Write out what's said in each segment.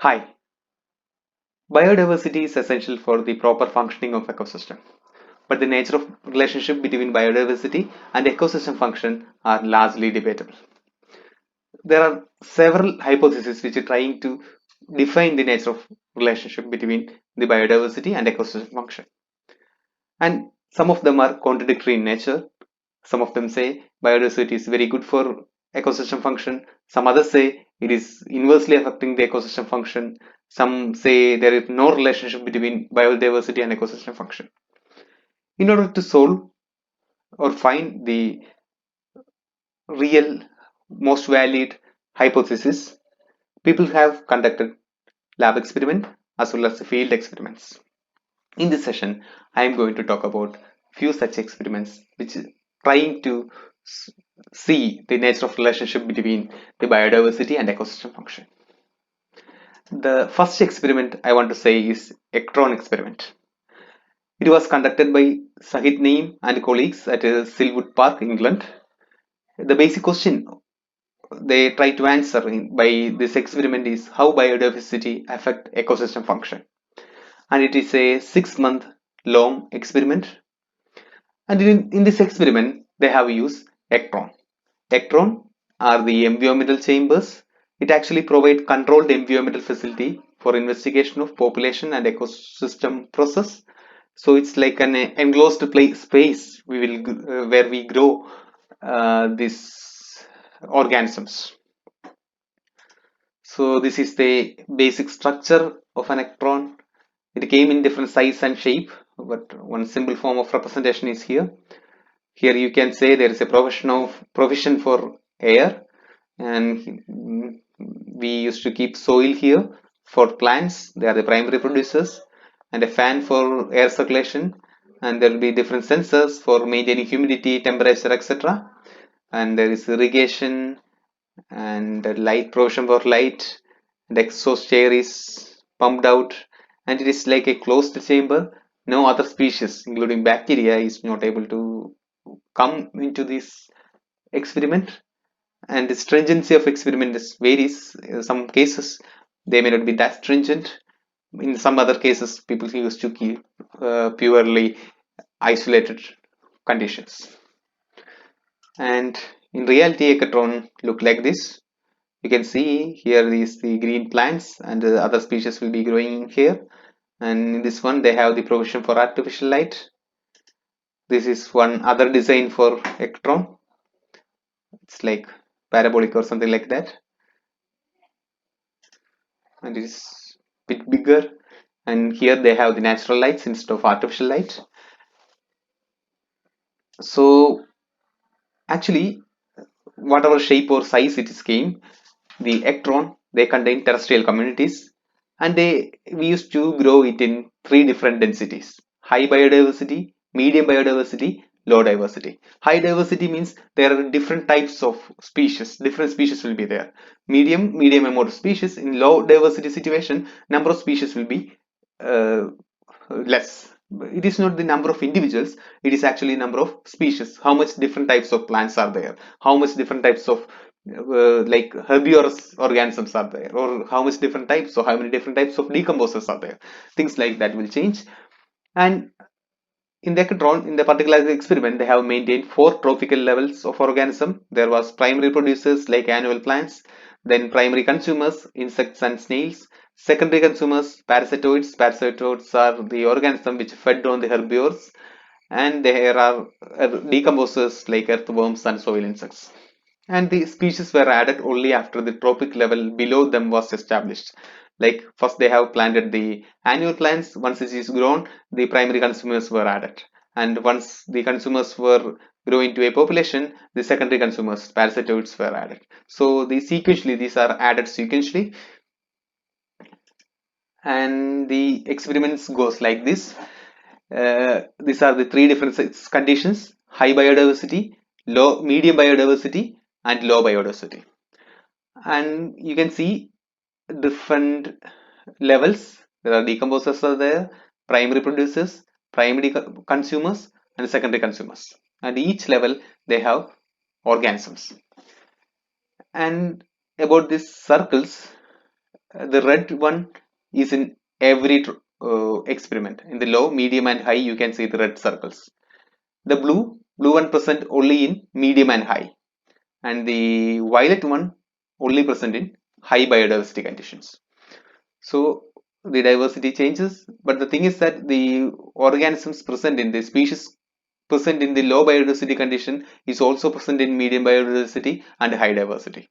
Hi, biodiversity is essential for the proper functioning of ecosystem. But the nature of relationship between biodiversity and ecosystem function are largely debatable. There are several hypotheses which are trying to define the nature of relationship between the biodiversity and ecosystem function. And some of them are contradictory in nature. Some of them say biodiversity is very good for ecosystem function. Some others say it is inversely affecting the ecosystem function. Some say there is no relationship between biodiversity and ecosystem function. In order to solve or find the real, most valid hypothesis, people have conducted lab experiment as well as field experiments. In this session, I am going to talk about few such experiments which is trying to see the nature of relationship between the biodiversity and ecosystem function. The first experiment I want to say is Ektron Experiment. It was conducted by Sahit Naeem and colleagues at Silwood Park, England. The basic question they try to answer by this experiment is how biodiversity affect ecosystem function, and it is a 6 month long experiment. And in this experiment, they have used Ektron. Ektron are the environmental chambers. It actually provides controlled environmental facility for investigation of population and ecosystem process. So it's like an enclosed space where we grow these organisms. So this is the basic structure of an electron. It came in different size and shape, but one simple form of representation is here. Here you can say there is a provision for air, and we used to keep soil here for plants. They are the primary producers, and a fan for air circulation, and there will be different sensors for maintaining humidity, temperature, etc. And there is irrigation and light provision for light. The exhaust air is pumped out, and it is like a closed chamber. No other species, including bacteria, is not able to come into this experiment. And the stringency of experiment varies. In some cases they may not be that stringent. In some other cases people used to keep purely isolated conditions. And in reality ecotron look like this. You can see here is the green plants, and the other species will be growing here. And in this one they have the provision for artificial light. This is one other design for ecotron. It's like parabolic or something like that, and it is a bit bigger. And here they have the natural lights instead of artificial light. So actually, whatever shape or size it is came, the electron they contain terrestrial communities, and they we used to grow it in three different densities: high biodiversity, medium biodiversity, low diversity. High diversity means there are different types of species, different species will be there. Medium amount of species. In low diversity situation, number of species will be uh, less. It is not the number of individuals, it is actually number of species. How much different types of plants are there, how much different types of like herbivorous organisms are there, or how much different types, or how many different types of decomposers are there. Things like that will change. And in the hackathon, in the particular experiment, they have maintained four trophical levels of organism. There was primary producers like annual plants, then primary consumers, insects and snails, secondary consumers, parasitoids. Parasitoids are the organism which fed on the herbivores, and there are decomposers like earthworms and soil insects. And the species were added only after the trophic level below them was established. Like first they have planted the annual plants. Once it is grown, the primary consumers were added, and once the consumers were growing to a population, the secondary consumers, parasitoids, were added. So these are added sequentially. And the experiments goes like this. These are the three different conditions: high biodiversity, low medium biodiversity, and low biodiversity. And you can see different levels. There are decomposers are there, primary producers, primary consumers, and secondary consumers. And each level they have organisms. And about these circles, The red one is in every experiment. In the low, medium, and high, you can see the red circles. The blue one present only in medium and high, and the violet one only present in high biodiversity conditions. So the diversity changes, but the thing is that the organisms present in the species present in the low biodiversity condition is also present in medium biodiversity and high diversity.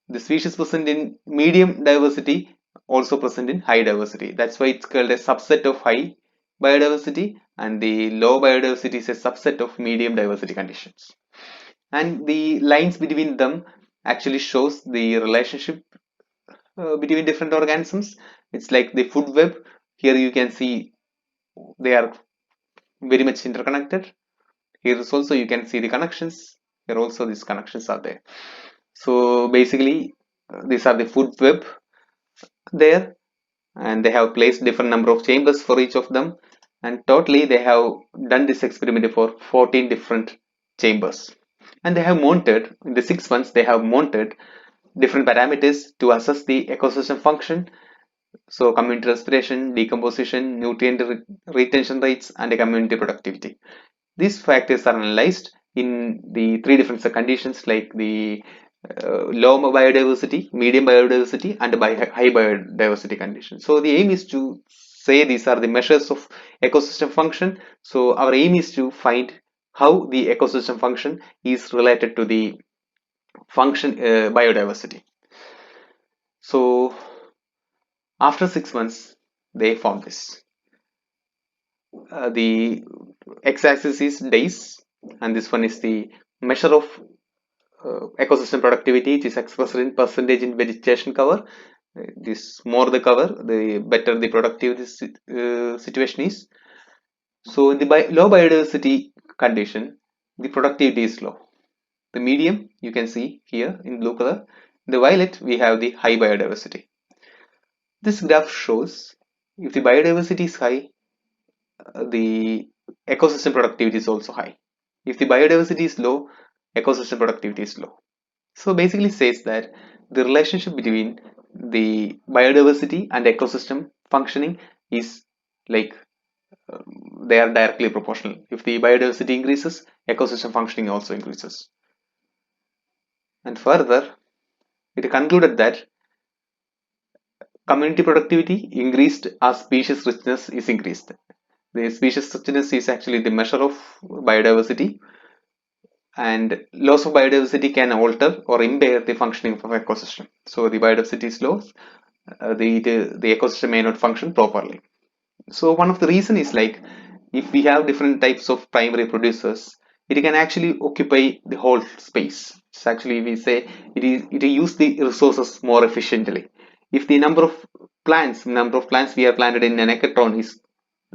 The species present in medium diversity also present in high diversity. That's why it's called a subset of high biodiversity, and the low biodiversity is a subset of medium diversity conditions. And the lines between them actually shows the relationship between different organisms. It's like the food web. Here you can see they are very much interconnected. Here is also you can see the connections. Here also these connections are there. So basically, these are the food web there, and they have placed different number of chambers for each of them, and totally they have done this experiment for 14 different chambers, and they have mounted in the 6 months they have mounted different parameters to assess the ecosystem function. So community respiration, decomposition, nutrient retention rates, and the community productivity. These factors are analyzed in the three different conditions, like the low biodiversity, medium biodiversity, and high biodiversity conditions. So the aim is to say these are the measures of ecosystem function. So our aim is to find how the ecosystem function is related to the function biodiversity. So after 6 months, they found this. The x-axis is days, and this one is the measure of ecosystem productivity. It is expressed in percentage in vegetation cover. This more the cover, the better the productivity situation is. So in the low biodiversity condition, the productivity is low. The medium you can see here in blue color. In the violet we have the high biodiversity. This graph shows if the biodiversity is high, the ecosystem productivity is also high. If the biodiversity is low, ecosystem productivity is low. So basically says that the relationship between the biodiversity and ecosystem functioning is like they are directly proportional. If the biodiversity increases, ecosystem functioning also increases. And further, it concluded that community productivity increased as species richness is increased. The species richness is actually the measure of biodiversity, and loss of biodiversity can alter or impair the functioning of an ecosystem. So the biodiversity is low, the ecosystem may not function properly. So one of the reason is like if we have different types of primary producers, it can actually occupy the whole space. It's actually we say it use the resources more efficiently. If the number of plants we have planted in an ectron is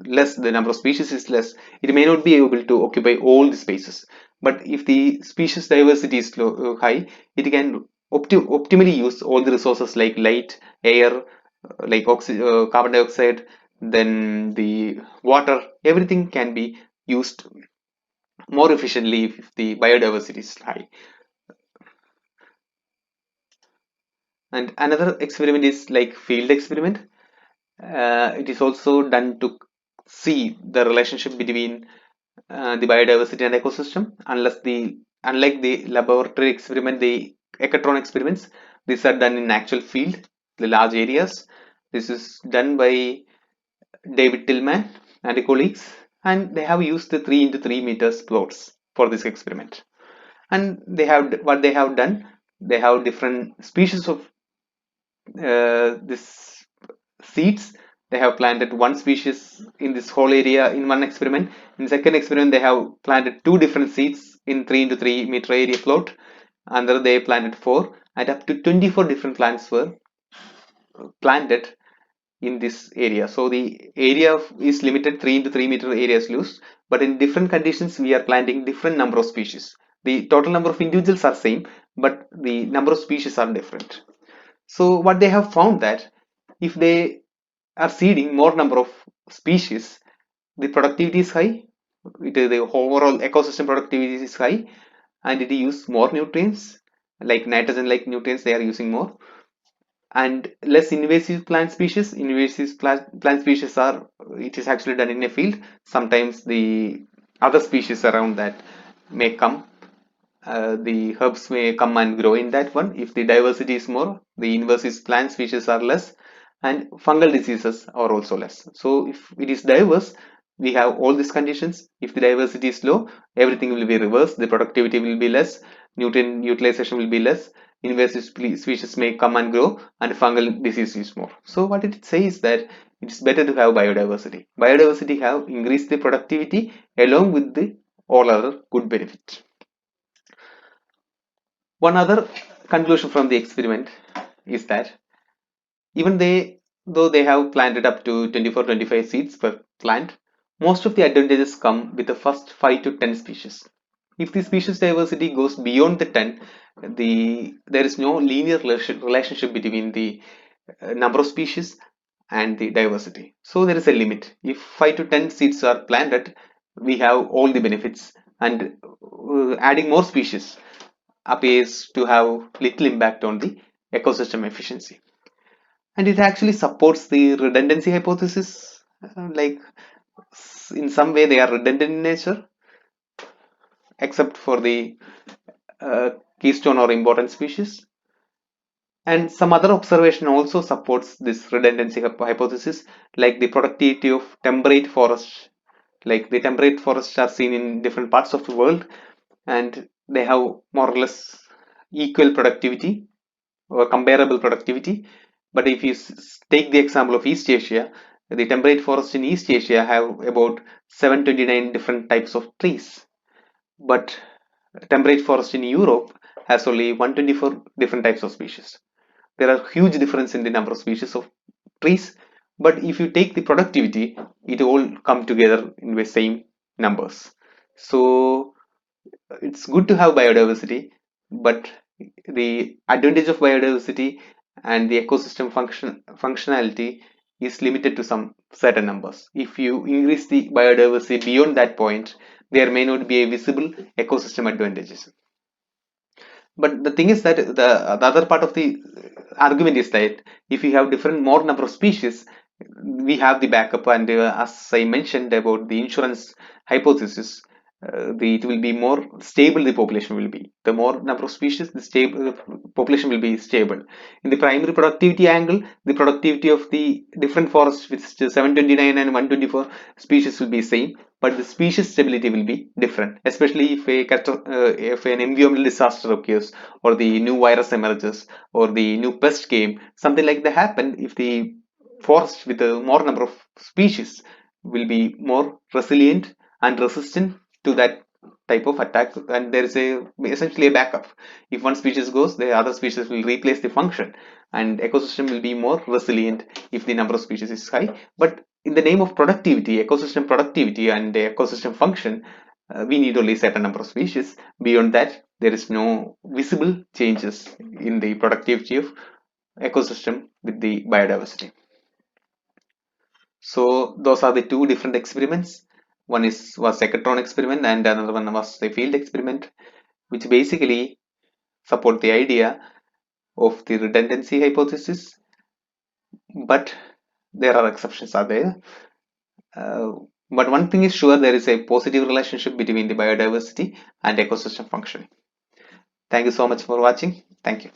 less, the number of species is less, it may not be able to occupy all the spaces. But if the species diversity is high, it can optimally use all the resources like light, air, like carbon dioxide, then the water, everything can be used more efficiently if the biodiversity is high. And another experiment is like field experiment. It is also done to see the relationship between the biodiversity and ecosystem. Unlike the laboratory experiment, the Ektron experiments, these are done in actual field, the large areas. This is done by David Tillman and colleagues, and they have used the 3 into 3 meters plots for this experiment. And they have what they have done. They have different species of this seeds. They have planted one species in this whole area in one experiment. In second experiment, they have planted two different seeds in 3 into 3 meter area plot. Under they planted four, and up to 24 different plants were planted in this area. So the area is limited, 3 into 3 meter area is loose, but in different conditions we are planting different number of species. The total number of individuals are same, but the number of species are different. So what they have found that if they are seeding more number of species, the productivity is high, the overall ecosystem productivity is high, and it use more nutrients like nitrogen like nutrients they are using more, and less invasive plant species. Invasive plant species are, it is actually done in a field. Sometimes the other species around that may come, the herbs may come and grow in that one. If the diversity is more, the invasive plant species are less, and fungal diseases are also less. So if it is diverse, we have all these conditions. If the diversity is low, everything will be reversed. The productivity will be less, nutrient utilization will be less, invasive species may come and grow, and fungal disease is more. So what it says that it's better to have biodiversity. Biodiversity have increased the productivity along with the all other good benefits. One other conclusion from the experiment is that even though they have planted up to 24-25 seeds per plant, most of the advantages come with the first 5 to 10 species. If the species diversity goes beyond the 10, there is no linear relationship between the number of species and the diversity. So there is a limit. If 5 to 10 seeds are planted, we have all the benefits, and adding more species appears to have little impact on the ecosystem efficiency. And it actually supports the redundancy hypothesis. Like in some way, they are redundant in nature, except for the uh, keystone or important species. And some other observation also supports this redundancy hypothesis, like the productivity of temperate forests. Like the temperate forests are seen in different parts of the world, and they have more or less equal productivity or comparable productivity. But if you take the example of East Asia, the temperate forests in East Asia have about 729 different types of trees. But temperate forest in Europe has only 124 different types of species. There are huge difference in the number of species of trees. But if you take the productivity, it all come together in the same numbers. So it's good to have biodiversity, but the advantage of biodiversity and the ecosystem functionality is limited to some certain numbers. If you increase the biodiversity beyond that point, there may not be a visible ecosystem advantages. But the thing is that the other part of the argument is that if you have different more number of species, we have the backup. And as I mentioned about the insurance hypothesis, it will be more stable. The population will be, the more number of species, the stable population will be stable. In the primary productivity angle, the productivity of the different forests with 729 and 124 species will be same, but the species stability will be different, especially if an environmental disaster occurs, or the new virus emerges, or the new pest came, something like that happen. If the forest with a more number of species will be more resilient and resistant to that type of attack, and there is a essentially a backup. If one species goes, the other species will replace the function, and ecosystem will be more resilient if the number of species is high. But in the name of productivity, ecosystem productivity and the ecosystem function, we need only certain number of species. Beyond that, there is no visible changes in the productivity of ecosystem with the biodiversity. So those are the two different experiments. One was Ektron experiment, and another one was the field experiment, which basically support the idea of the redundancy hypothesis. But there are exceptions are there. Uh, but one thing is sure, there is a positive relationship between the biodiversity and ecosystem functioning. Thank you so much for watching. Thank you.